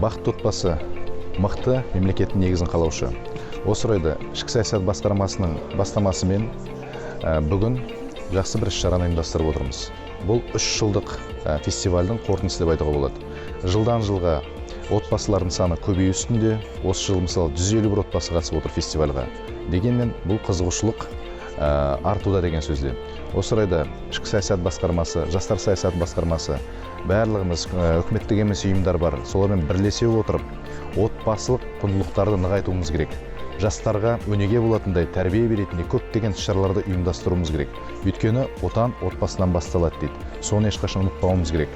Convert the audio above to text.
бақытты отбасы мықты мемлекеттің негізін қалаушы. Осы орайда ішкі саясат басқармасының бастамасымен бүгін жақсы бір іс-шараны ұйымдастырып отырмыз. Бұл 3 жылдық фестивальдің қорытындысы деп айтуға болады. Жылдан жылға отбасылардың саны көбею үстінде. Осы жыл мысалы 151 отбасы қатысып отыр фестивальға. Дегенмен бұл қызығушылық артуда деген сөзде. Осы орайда ішкі саясат басқармасы, жастар саясат басқармасы, барлығымыз үкіметтік емес ұйымдар бар. Солармен бірлесе отырып, отбасылық құндылықтарды нығайтуымыз керек. Жастарға өнеге болатындай, тәрбие беретіндей көптеген іс-шараларды ұйымдастыруымыз керек. Өйткені отан отбасынан басталады дейді. Соны ешқашан ұмытпауымыз керек.